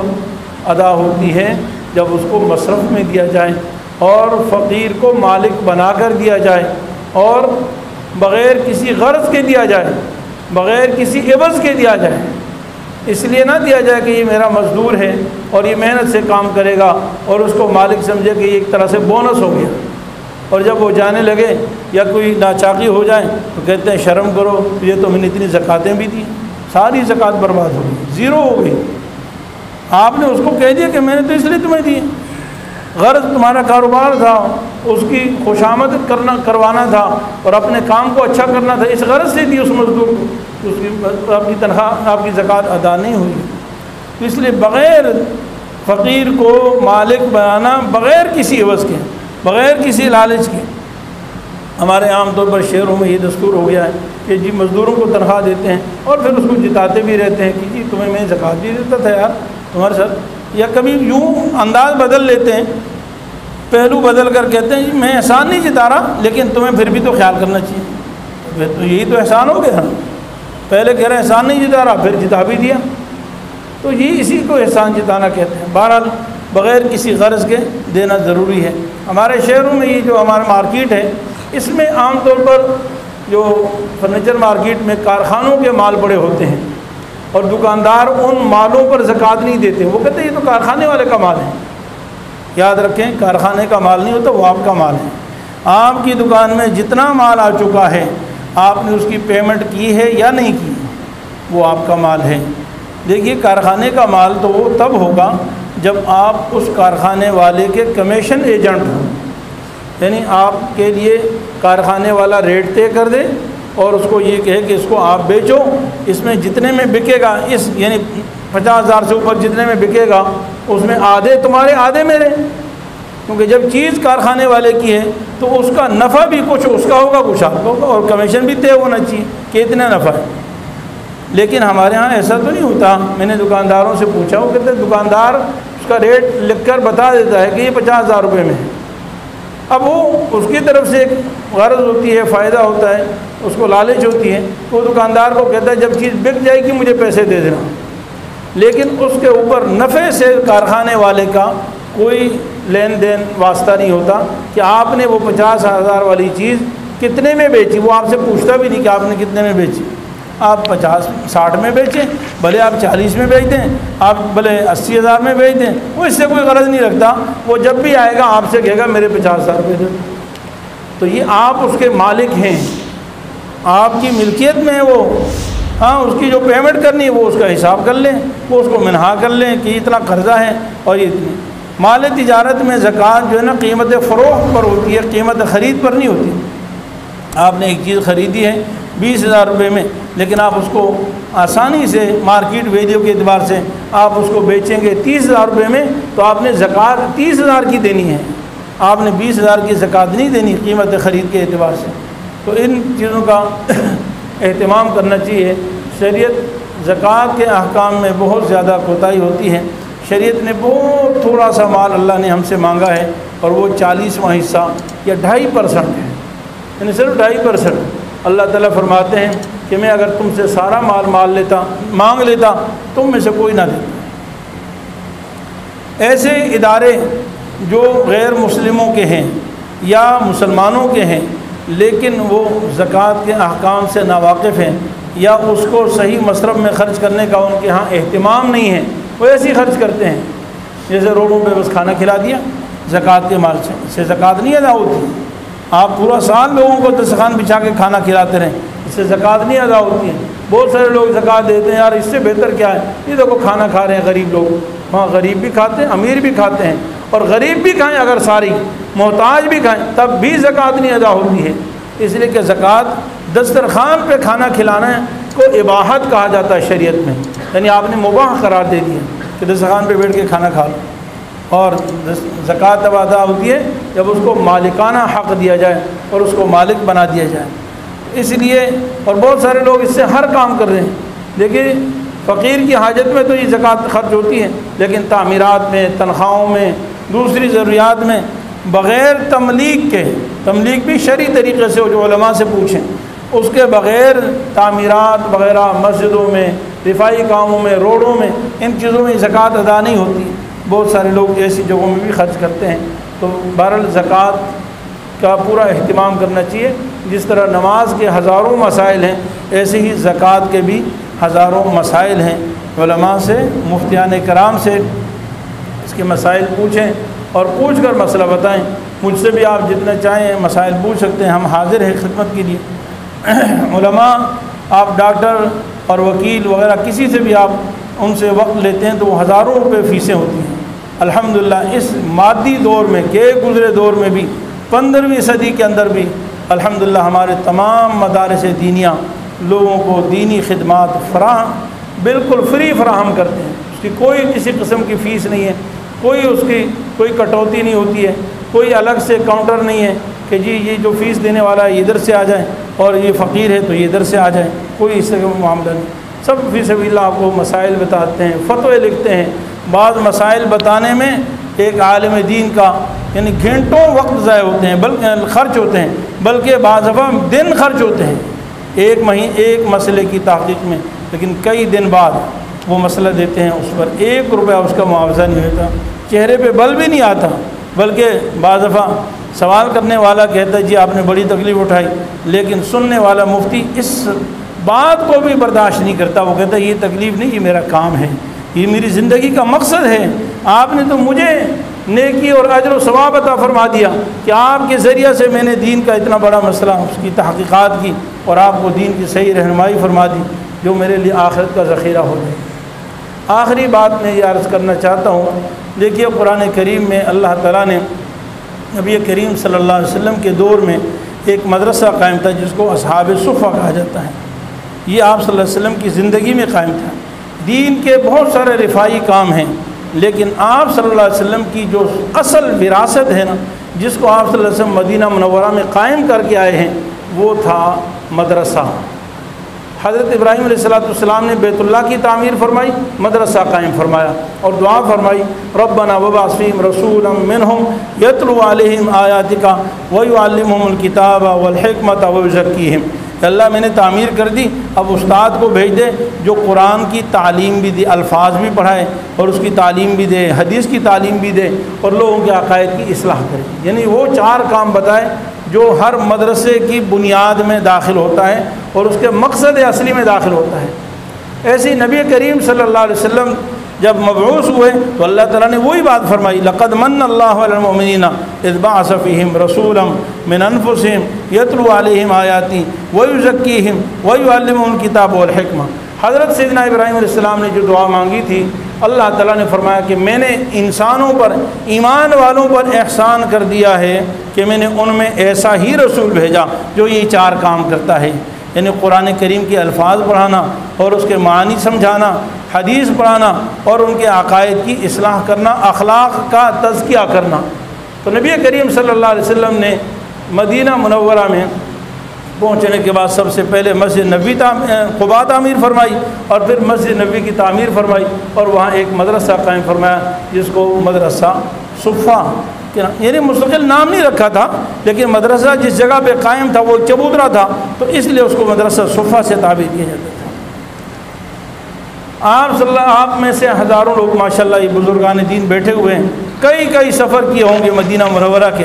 ادا ہوتی ہے جب اس کو مصرف میں دیا جائے اور فقیر کو مالک بنا کر دیا جائے اور بغیر کسی غرض کے دیا جائے، بغیر کسی عوض کے دیا جائے۔ اس لیے نہ دیا جائے کہ یہ میرا مزدور ہے اور یہ محنت سے کام کرے گا اور اس کو مالک سمجھے کہ یہ ایک طرح سے بونس ہو گیا، اور جب وہ جانے لگے یا کوئی ناچاقی ہو جائے تو کہتے ہیں شرم کرو، یہ تو میں نے اتنی زکاتیں بھی دی، ساری زکوٰۃ برباد ہو گئی، زیرو ہو گئی۔ آپ نے اس کو کہہ دیا کہ میں نے تو اس لیے تمہیں دی، غرض تمہارا کاروبار تھا، اس کی خوشامد کروانا تھا اور اپنے کام کو اچھا کرنا تھا، اس غرض سے دی اس مزدور کو، اس کی آپ کی تنخواہ آپ کی زکوٰۃ ادا نہیں ہوئی۔ تو اس لیے بغیر فقیر کو مالک بنانا، بغیر کسی عوض کے، بغیر کسی لالچ کے۔ ہمارے عام طور پر شہروں میں یہ دستور ہو گیا ہے کہ جی مزدوروں کو تنخواہ دیتے ہیں اور پھر اس کو جتاتے بھی رہتے ہیں کہ جی تمہیں میں زکوٰۃ بھی دیتا تھا یار تمہارے ساتھ، یا کبھی یوں انداز بدل لیتے ہیں، پہلو بدل کر کہتے ہیں جی میں احسان نہیں جتا رہا لیکن تمہیں پھر بھی تو خیال کرنا چاہیے۔ پھر تو یہی تو احسان ہو گیا، پہلے کہہ رہے ہیں احسان نہیں جتا رہا، پھر جتا بھی دیا، تو یہ اسی کو احسان جتانا کہتے ہیں۔ بہرحال بغیر کسی غرض کے دینا ضروری ہے۔ ہمارے شہروں میں یہ جو ہمارا مارکیٹ ہے، اس میں عام طور پر جو فرنیچر مارکیٹ میں کارخانوں کے مال پڑے ہوتے ہیں اور دکاندار ان مالوں پر زکوٰۃ نہیں دیتے، وہ کہتے ہیں یہ تو کارخانے والے کا مال ہے۔ یاد رکھیں کارخانے کا مال نہیں ہوتا، وہ آپ کا مال ہے۔ آپ کی دکان میں جتنا مال آ چکا ہے، آپ نے اس کی پیمنٹ کی ہے یا نہیں کی، وہ آپ کا مال ہے۔ دیکھیے کارخانے کا مال تو وہ تب ہوگا جب آپ اس کارخانے والے کے کمیشن ایجنٹ ہوں، یعنی آپ کے لیے کارخانے والا ریٹ طے کر دے اور اس کو یہ کہے کہ اس کو آپ بیچو، اس میں جتنے میں بکے گا، اس یعنی 50,000 سے اوپر جتنے میں بکے گا اس میں آدھے تمہارے آدھے میرے، کیونکہ جب چیز کارخانے والے کی ہے تو اس کا نفع بھی کچھ اس کا ہوگا کچھ آپ کا ہوگا، اور کمیشن بھی طے ہونا چاہیے کہ اتنا نفع ہے۔ لیکن ہمارے ہاں ایسا تو نہیں ہوتا۔ میں نے دکانداروں سے پوچھا، وہ کہتے ہیں دکاندار اس کا ریٹ لکھ کر بتا دیتا ہے کہ یہ 50,000 روپے میں ہے، اب وہ اس کی طرف سے ایک غرض ہوتی ہے، فائدہ ہوتا ہے، اس کو لالچ ہوتی ہے، تو دکاندار کو کہتا ہے جب چیز بک جائے گی مجھے پیسے دے دینا، لیکن اس کے اوپر نفع سے کارخانے والے کا کوئی لین دین واسطہ نہیں ہوتا کہ آپ نے وہ 50,000 والی چیز کتنے میں بیچی، وہ آپ سے پوچھتا بھی نہیں کہ آپ نے کتنے میں بیچی۔ آپ 50-60 میں بیچیں، بھلے آپ 40 میں بیچ دیں، آپ بھلے 80,000 میں بیچ دیں، وہ اس سے کوئی غرض نہیں رکھتا، وہ جب بھی آئے گا آپ سے کہے گا میرے 50,000 روپے دے۔ تو یہ آپ اس کے مالک ہیں، آپ کی ملکیت میں ہے وہ، ہاں اس کی جو پیمنٹ کرنی ہے وہ اس کا حساب کر لیں، وہ اس کو منہا کر لیں کہ اتنا قرضہ ہے اور یہ اتنی۔ مال تجارت میں زکوٰۃ جو ہے نا قیمت فروخت پر ہوتی ہے، قیمت خرید پر نہیں ہوتی۔ آپ نے ایک چیز خریدی ہے 20,000 روپے میں، لیکن آپ اس کو آسانی سے مارکیٹ ویلیو کے اعتبار سے آپ اس کو بیچیں گے 30,000 روپے میں، تو آپ نے زکوٰۃ 30,000 کی دینی ہے، آپ نے 20,000 کی زکوٰۃ نہیں دینی قیمت خرید کے اعتبار سے۔ تو ان چیزوں کا اہتمام کرنا چاہیے۔ شریعت زکوٰۃ کے احکام میں بہت زیادہ کوتاہی ہوتی ہے۔ شریعت نے بہت تھوڑا سا مال اللہ نے ہم سے مانگا ہے، اور وہ 40واں حصہ یا 2.5% ہے، یعنی صرف 2.5%۔ اللہ تعالیٰ فرماتے ہیں کہ میں اگر تم سے سارا مال مانگ لیتا تم میں سے کوئی نہ دیتا۔ ایسے ادارے جو غیر مسلموں کے ہیں یا مسلمانوں کے ہیں لیکن وہ زکوٰۃ کے احکام سے ناواقف ہیں یا اس کو صحیح مصرف میں خرچ کرنے کا ان کے ہاں اہتمام نہیں ہے، وہ ایسے ہی خرچ کرتے ہیں، جیسے روڈوں پہ بس کھانا کھلا دیا زکوٰۃ کے مال سے زکوٰۃ نہیں ادا ہوتی۔ آپ پورا سال لوگوں کو دسترخوان بچھا کے کھانا کھلاتے رہیں، اس سے زکوٰۃ نہیں ادا ہوتی ہے۔ بہت سارے لوگ زکوٰۃ دیتے ہیں، یار اس سے بہتر کیا ہے، یہ دیکھو کھانا کھا رہے ہیں غریب لوگ، وہاں غریب بھی کھاتے ہیں امیر بھی کھاتے ہیں، اور غریب بھی کھائیں اگر ساری، محتاج بھی کھائیں تب بھی زکوٰۃ نہیں ادا ہوتی ہے۔ اس لیے کہ زکوٰۃ دسترخوان پہ کھانا کھلانا کو اباحت کہا جاتا ہے شریعت میں، یعنی آپ نے مباح قرار دے دیا کہ دسترخوان پہ بیٹھ کے کھانا کھا لو۔ اور زکوٰۃ تب ادا ہوتی ہے جب اس کو مالکانہ حق دیا جائے اور اس کو مالک بنا دیا جائے۔ اس لیے اور بہت سارے لوگ اس سے ہر کام کر رہے ہیں. دیکھیے فقیر کی حاجت میں تو یہ زکوٰۃ خرچ ہوتی ہے، لیکن تعمیرات میں، تنخواہوں میں، دوسری ضروریات میں بغیر تملیک کے، تملیک بھی شرعی طریقے سے جو علماء سے پوچھیں، اس کے بغیر تعمیرات وغیرہ مسجدوں میں، دفاعی کاموں میں، روڈوں میں، ان چیزوں میں زکوٰۃ ادا نہیں ہوتی. بہت سارے لوگ ایسی جگہوں میں بھی خرچ کرتے ہیں. تو بہرحال زکوٰۃ کا پورا اہتمام کرنا چاہیے. جس طرح نماز کے ہزاروں مسائل ہیں، ایسے ہی زکوٰۃ کے بھی ہزاروں مسائل ہیں. علماء سے، مفتیان کرام سے اس کے مسائل پوچھیں اور پوچھ کر مسئلہ بتائیں. مجھ سے بھی آپ جتنا چاہیں مسائل پوچھ سکتے ہیں، ہم حاضر ہیں خدمت کے لیے. علماء، آپ ڈاکٹر اور وکیل وغیرہ کسی سے بھی آپ ان سے وقت لیتے ہیں تو وہ ہزاروں روپے فیسیں ہوتی ہیں. الحمدللہ اس مادی دور میں، کے گزرے دور میں بھی، 15ویں صدی کے اندر بھی الحمدللہ ہمارے تمام مدارس دینیہ لوگوں کو دینی خدمات بالکل فری فراہم کرتے ہیں. اس کی کوئی کسی قسم کی فیس نہیں ہے، اس کی کوئی کٹوتی نہیں ہوتی ہے، کوئی الگ سے کاؤنٹر نہیں ہے کہ جی یہ جو فیس دینے والا ہے ادھر سے آ جائیں اور یہ فقیر ہے تو یہ ادھر سے آ جائیں. کوئی اس طرح کا معاملہ نہیں. سب فی سبیل اللہ آپ کو مسائل بتاتے ہیں، فتوے لکھتے ہیں. بعض مسائل بتانے میں ایک عالم دین کا یعنی گھنٹوں وقت ضائع ہوتے ہیں، بلکہ خرچ ہوتے ہیں، بلکہ بعض دفعہ دن خرچ ہوتے ہیں ایک مسئلے کی تحقیق میں. لیکن کئی دن بعد وہ مسئلہ دیتے ہیں، اس پر 1 روپیہ اس کا معاوضہ نہیں ہوتا، چہرے پہ بل بھی نہیں آتا. بلکہ بعض دفعہ سوال کرنے والا کہتا ہے جی آپ نے بڑی تکلیف اٹھائی، لیکن سننے والا مفتی اس بات کو بھی برداشت نہیں کرتا. وہ کہتا ہے یہ تکلیف نہیں، یہ میرا کام ہے، یہ میری زندگی کا مقصد ہے. آپ نے تو مجھے نیکی اور اجر و ثواب عطا فرما دیا کہ آپ کے ذریعہ سے میں نے دین کا اتنا بڑا مسئلہ اس کی تحقیقات کی اور آپ کو دین کی صحیح رہنمائی فرما دی جو میرے لیے آخرت کا ذخیرہ ہو جائے. آخری بات میں یہ عرض کرنا چاہتا ہوں. دیکھیے قرآن کریم میں اللہ تعالیٰ نے نبی کریم صلی اللہ علیہ وسلم کے دور میں ایک مدرسہ قائم تھا جس کو اصحاب صفہ کہا جاتا ہے. یہ آپ صلی اللہ علیہ وسلم کی زندگی میں قائم تھا. دین کے بہت سارے رفاعی کام ہیں، لیکن آپ صلی اللہ علیہ وسلم کی جو اصل وراثت ہے نا، جس کو آپ صلی اللہ علیہ وسلم مدینہ منورہ میں قائم کر کے آئے ہیں، وہ تھا مدرسہ. حضرت ابراہیم علیہ السلام نے بیت اللہ کی تعمیر فرمائی، مدرسہ قائم فرمایا اور دعا فرمائی ربنا وابعث فیہم رسولا منہم یتلو علیہم آیاتک ویعلمہم الکتاب والحکمۃ ویزکیہم. اللہ میں نے تعمیر کر دی، اب استاد کو بھیج دے جو قرآن کی تعلیم بھی دے، الفاظ بھی پڑھائے اور اس کی تعلیم بھی دے، حدیث کی تعلیم بھی دے اور لوگوں کے عقائد کی اصلاح کرے. یعنی وہ 4 کام بتائے جو ہر مدرسے کی بنیاد میں داخل ہوتا ہے اور اس کے مقصد اصلی میں داخل ہوتا ہے. ایسے ہی نبی کریم صلی اللہ علیہ وسلم جب مبعوث ہوئے تو اللہ تعالیٰ نے وہی بات فرمائی لقد من اللہ علی المؤمنین اذ بعث فیہم رسولا من انفسہم یتلو علیہم آیاتی ویزکیہم ویعلمہم الکتاب والحکمہ. حضرت سیدنا ابراہیم علیہ السلام نے جو دعا مانگی تھی، اللہ تعالیٰ نے فرمایا کہ میں نے انسانوں پر، ایمان والوں پر احسان کر دیا ہے کہ میں نے ان میں ایسا ہی رسول بھیجا جو یہ 4 کام کرتا ہے. یعنی قرآن کریم کے الفاظ پڑھانا اور اس کے معنی سمجھانا، حدیث پڑھانا اور ان کے عقائد کی اصلاح کرنا، اخلاق کا تزکیہ کرنا. تو نبی کریم صلی اللہ علیہ وسلم نے مدینہ منورہ میں پہنچنے کے بعد سب سے پہلے مسجد نبوی قباء تعمیر فرمائی اور پھر مسجد نبوی کی تعمیر فرمائی اور وہاں ایک مدرسہ قائم فرمایا جس کو مدرسہ صفہ، یعنی مستقل نام نہیں رکھا تھا، لیکن مدرسہ جس جگہ پہ قائم تھا وہ چبوترا تھا تو اس لیے اس کو مدرسہ صفہ سے تعبیر کیا جاتا تھا. آپ میں سے ہزاروں لوگ ماشاءاللہ یہ بزرگان دین بیٹھے ہوئے ہیں، کئی سفر کیے ہوں گے مدینہ منورہ کے،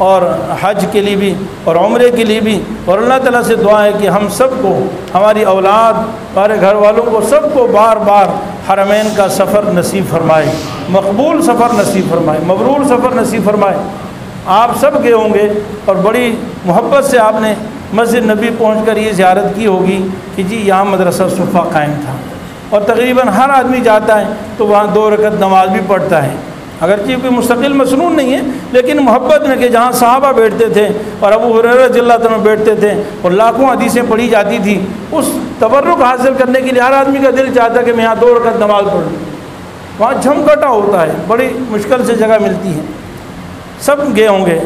اور حج کے لیے بھی اور عمرے کے لیے بھی. اور اللہ تعالیٰ سے دعا ہے کہ ہم سب کو، ہماری اولاد، ہمارے گھر والوں کو، سب کو بار بار حرمین کا سفر نصیب فرمائے، مقبول سفر نصیب فرمائے، مبرور سفر نصیب فرمائے. آپ سب گئے ہوں گے اور بڑی محبت سے آپ نے مسجد نبی پہنچ کر یہ زیارت کی ہوگی کہ جی یہاں مدرسہ صفہ قائم تھا. اور تقریباً ہر آدمی جاتا ہے تو وہاں 2 رکعت نماز بھی پڑھتا ہے، اگرچہ کوئی مستقل مسنون نہیں ہے، لیکن محبت میں کہ جہاں صحابہ بیٹھتے تھے اور ابو ہریرہ رضی اللہ عنہ بیٹھتے تھے اور لاکھوں حدیثیں پڑھی جاتی تھی، اس تبرک حاصل کرنے کے لیے ہر آدمی کا دل چاہتا ہے کہ میں یہاں 2 رکعت نماز پڑھوں. وہاں جھمکٹا ہوتا ہے، بڑی مشکل سے جگہ ملتی ہے. سب گئے ہوں گے،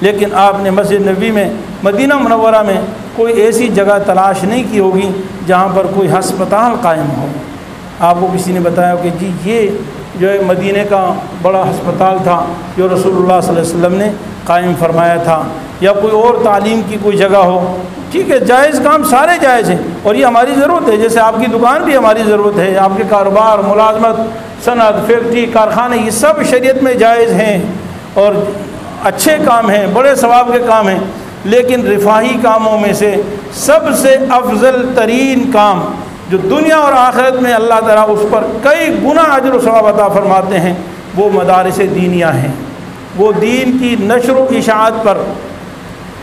لیکن آپ نے مسجد نبی میں، مدینہ منورہ میں کوئی ایسی جگہ تلاش نہیں کی ہوگی جہاں پر کوئی ہسپتال قائم ہو۔ آپ کو کسی نے بتایا کہ جی یہ جو ہے مدینے کا بڑا ہسپتال تھا جو رسول اللہ صلی اللہ علیہ وسلم نے قائم فرمایا تھا، یا کوئی اور تعلیم کی کوئی جگہ ہو، ٹھیک ہے، جائز کام سارے جائز ہیں، اور یہ ہماری ضرورت ہے، جیسے آپ کی دکان بھی ہماری ضرورت ہے، آپ کے کاروبار، ملازمت، صنعت، فیکٹری، کارخانے، یہ سب شریعت میں جائز ہیں اور اچھے کام ہیں، بڑے ثواب کے کام ہیں، لیکن رفاہی کاموں میں سے سب سے افضل ترین کام جو دنیا اور آخرت میں اللہ تعالیٰ اس پر کئی گنا اجر و ثواب عطا فرماتے ہیں، وہ مدارس دینیہ ہیں۔ وہ دین کی نشر و اشاعت پر،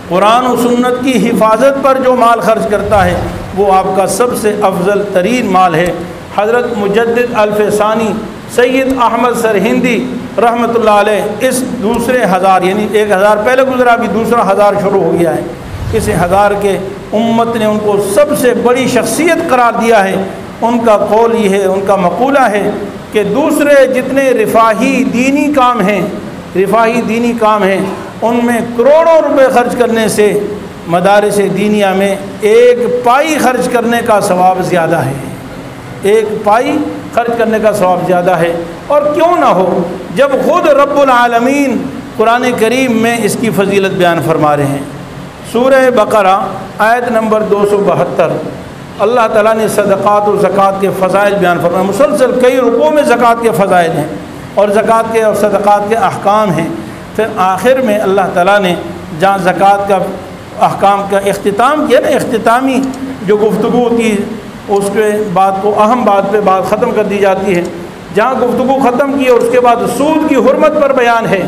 قرآن و سنت کی حفاظت پر جو مال خرچ کرتا ہے وہ آپ کا سب سے افضل ترین مال ہے۔ حضرت مجدد الف ثانی سید احمد سرہندی رحمۃ اللہ علیہ اس دوسرے ہزار، یعنی 1000 پہلے گزرا، ابھی دوسرا ہزار شروع ہو گیا ہے، اس ہزار کے امت نے ان کو سب سے بڑی شخصیت قرار دیا ہے۔ ان کا قول یہ ہے، ان کا مقولہ ہے کہ دوسرے جتنے رفاہی دینی کام ہیں، ان میں کروڑوں روپے خرچ کرنے سے مدارس دینیہ میں 1 پائی خرچ کرنے کا ثواب زیادہ ہے، 1 پائی خرچ کرنے کا ثواب زیادہ ہے۔ اور کیوں نہ ہو جب خود رب العالمین قرآن کریم میں اس کی فضیلت بیان فرما رہے ہیں۔ سورہ بقرہ آیت نمبر 272 اللہ تعالیٰ نے صدقات و زکوٰۃ کے فضائل بیان فرمائے، مسلسل کئی رکوع میں زکوٰۃ کے فضائل ہیں اور زکوٰۃ کے اور صدقات کے احکام ہیں۔ پھر آخر میں اللہ تعالیٰ نے جہاں زکوٰۃ کا احکام کا اختتام کیا نا، اختتامی جو گفتگو ہوتی ہے اس کے بعد کو اہم بات پہ بات ختم کر دی جاتی ہے، جہاں گفتگو ختم کی اور اس کے بعد سود کی حرمت پر بیان ہے،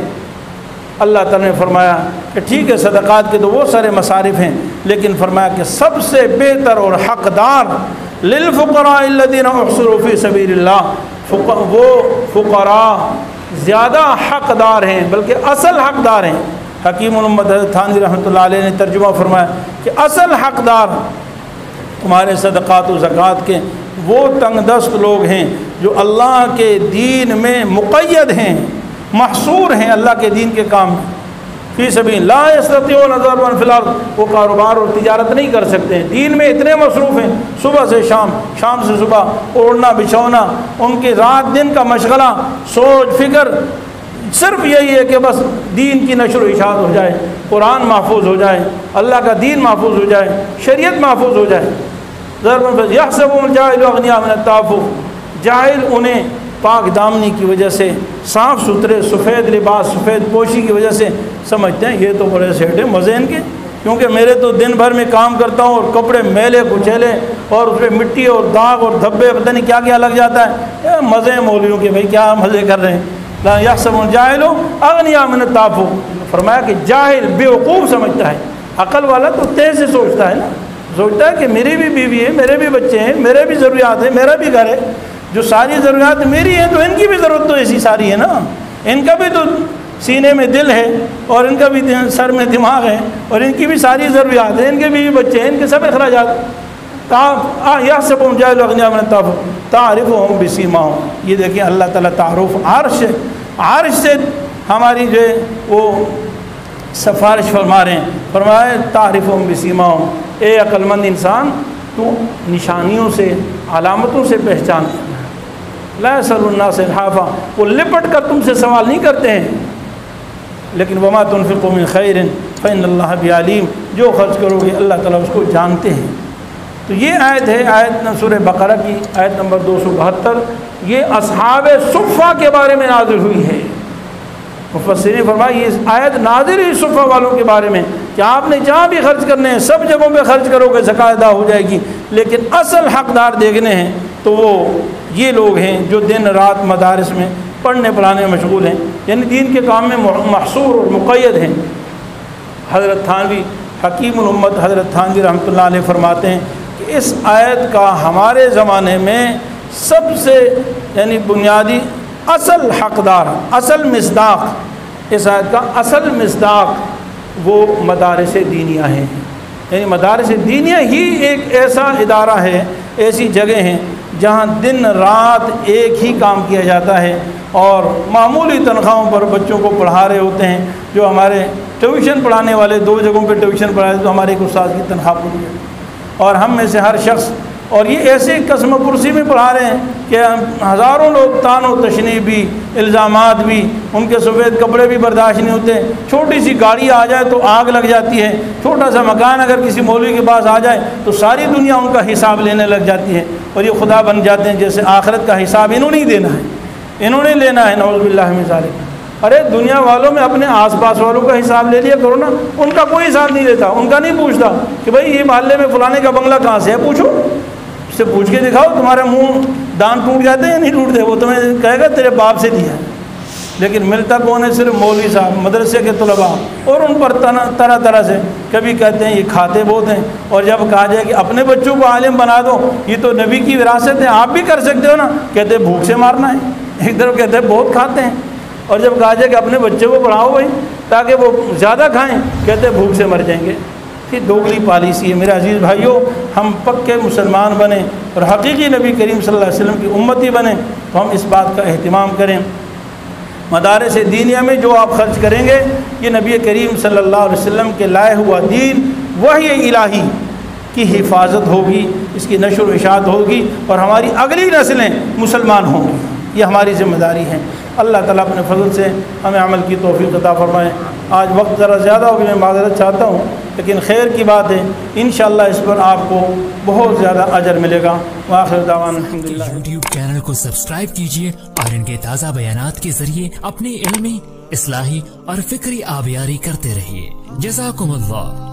اللہ تعالیٰ نے فرمایا کہ ٹھیک ہے صدقات کے تو وہ سارے مصارف ہیں، لیکن فرمایا کہ سب سے بہتر اور حقدار للفقراء الذین احصروا فی سبیل اللہ، وہ فقراء زیادہ حقدار ہیں، بلکہ اصل حقدار ہیں۔ حکیم الامت حضرت تھانوی رحمۃ اللہ علیہ نے ترجمہ فرمایا کہ اصل حقدار تمہارے صدقات و زکوٰۃ کے وہ تنگ دست لوگ ہیں جو اللہ کے دین میں مقید ہیں، محصور ہیں اللہ کے دین کے کام میں، فی سبیل لا یستطیعون ضربا فی الارض، وہ کاروبار اور تجارت نہیں کر سکتے ہیں، دین میں اتنے مصروف ہیں، صبح سے شام، شام سے صبح، اوڑھنا بچھونا، ان کے رات دن کا مشغلہ، سوچ فکر صرف یہی ہے کہ بس دین کی نشر و اشاعت ہو جائے، قرآن محفوظ ہو جائے، اللہ کا دین محفوظ ہو جائے، شریعت محفوظ ہو جائے۔ یحسبهم الجاہل اغنیاء من التعفف، جاہل انہیں پاک دامنی کی وجہ سے، صاف ستھرے سفید لباس، سفید پوشی کی وجہ سے سمجھتے ہیں یہ تو بڑے سیٹ ہیں، مزے ان کے، کیونکہ میرے تو دن بھر میں کام کرتا ہوں اور کپڑے میلے کچیلے اور اس پہ مٹی اور داغ اور دھبے پتہ نہیں کیا کیا لگ جاتا ہے، مزے ہیں مولویوں کے، بھائی کیا مزے کر رہے ہیں۔ لا یحسب الجاہل اغنیاء من التعفف، فرمایا کہ جاہل بیوقوف سمجھتا ہے، عقل والا تو تیز سے سوچتا ہے نا، سوچتا ہے کہ میری بھی بیوی ہے، میرے بھی بچے ہیں، میرے بھی ضروریات ہیں، میرا بھی گھر ہے، جو ساری ضروریات میری ہیں تو ان کی بھی ضرورت تو ایسی ساری ہے نا، ان کا بھی تو سینے میں دل ہے اور ان کا بھی سر میں دماغ ہے اور ان کی بھی ساری ضروریات ہیں، ان کے بھی بچے ہیں، ان کے سب اخراجات۔ یحسبهم الجاہل اغنیاء من التعفف تعرفهم بسیماہم، یہ دیکھیں اللہ تعالیٰ تعارف عرش سے ہماری جو ہے وہ سفارش فرما رہے ہیں، فرمایا تعرفهم بسیماہم، اے عقل مند انسان تو نشانیوں سے، علامتوں سے پہچان، لا يسأل الناس الحافا، وہ لپٹ کر تم سے سوال نہیں کرتے ہیں، لیکن وما تنفقوا من خیر فإن اللہ بعلیم، جو خرچ کرو گے اللہ تعالیٰ اس کو جانتے ہیں۔ تو یہ آیت ہے، آیت سورہ بقرہ کی آیت نمبر 272، یہ اصحاب صفہ کے بارے میں نازل ہوئی ہے۔ مفسرین فرمایا یہ آیت نازل ہوئی صفہ والوں کے بارے میں کہ آپ نے جہاں بھی خرچ کرنے ہیں سب جگہوں پہ خرچ کرو گے زکوٰۃ ادا ہو جائے گی، لیکن اصل حقدار دیکھنے ہیں تو وہ یہ لوگ ہیں جو دن رات مدارس میں پڑھنے پڑھانے میں مشغول ہیں، یعنی دین کے کام میں محصور اور مقید ہیں۔ حضرت تھانوی حکیم الامت حضرت تھانوی رحمۃ اللہ علیہ فرماتے ہیں کہ اس آیت کا ہمارے زمانے میں سب سے یعنی بنیادی اصل حقدار، اصل مصداق، اس آیت کا اصل مصداق وہ مدارس دینیہ ہیں، یعنی مدارس دینیہ ہی ایک ایسا ادارہ ہے، ایسی جگہ ہیں جہاں دن رات ایک ہی کام کیا جاتا ہے اور معمولی تنخواہوں پر بچوں کو پڑھا رہے ہوتے ہیں. جو ہمارے ٹیوشن پڑھانے والے 2 جگہوں پہ ٹیوشن پڑھاتے تو ہمارے ایک استاد کی تنخواہ پوری ہے. اور ہم میں سے ہر شخص، اور یہ ایسے قسم پرسی میں پڑھا رہے ہیں کہ ہزاروں لوگ تان و تشنیع بھی، الزامات بھی، ان کے سفید کپڑے بھی برداشت نہیں ہوتے. چھوٹی سی گاڑی آ جائے تو آگ لگ جاتی ہے. چھوٹا سا مکان اگر کسی مولوی کے پاس آ جائے تو ساری دنیا ان کا حساب لینے لگ جاتی ہے، اور یہ خدا بن جاتے ہیں جیسے آخرت کا حساب انہوں نے ہی دینا ہے، انہوں نے لینا ہے. نعوذ باللہ من ذالک. ارے دنیا والوں میں اپنے آس پاس والوں کا حساب لے لیا کرو نا. ان کا کوئی حساب نہیں لیتا، ان کا نہیں پوچھتا کہ بھائی یہ محلے میں فلانے کا بنگلہ کہاں سے ہے، پوچھو اس سے، پوچھ کے دکھاؤ تمہارے منہ دان ٹوٹ جاتے ہیں یا نہیں ٹوٹتے. وہ تمہیں کہے گا تیرے باپ سے دیا ہے. لیکن ملتا کون ہے؟ صرف مولوی صاحب، مدرسے کے طلباء، اور ان پر طرح طرح سے کبھی کہتے ہیں یہ کھاتے بہت ہیں، اور جب کہا جائے کہ اپنے بچوں کو عالم بنا دو، یہ تو نبی کی وراثت ہے، آپ بھی کر سکتے ہو نا، کہتے ہیں بھوک سے مارنا ہے. ایک طرف کہتے ہیں بہت کھاتے ہیں، اور جب کہا جائے کہ اپنے بچے کو پڑھاؤ بھائی تاکہ وہ زیادہ کھائیں، کہتے ہیں بھوک سے مر جائیں گے. یہ دوگلی پالیسی ہے. میرے عزیز بھائیوں، ہم پکے مسلمان بنیں اور حقیقی نبی کریم صلی اللہ علیہ وسلم کی امتی بنیں تو ہم اس بات کا اہتمام کریں. مدارس دینیہ میں جو آپ خرچ کریں گے یہ نبی کریم صلی اللہ علیہ وسلم کے لائے ہوا دین وحی الہی کی حفاظت ہوگی، اس کی نشر و اشاعت ہوگی، اور ہماری اگلی نسلیں مسلمان ہوں گی. یہ ہماری ذمہ داری ہے. اللہ تعالیٰ اپنے فضل سے ہمیں عمل کی توفیق عطا فرمائے. آج وقت ذرا زیادہ ہو گیا، میں معذرت چاہتا ہوں، لیکن خیر کی بات ہے، انشاءاللہ اس پر آپ کو بہت زیادہ اجر ملے گا. وآخر دعوانا الحمدللہ. یوٹیوب چینل کو سبسکرائب کیجیے اور ان کے تازہ بیانات کے ذریعے اپنی علمی، اصلاحی اور فکری آبیاری کرتے رہیے. جزاکم اللہ.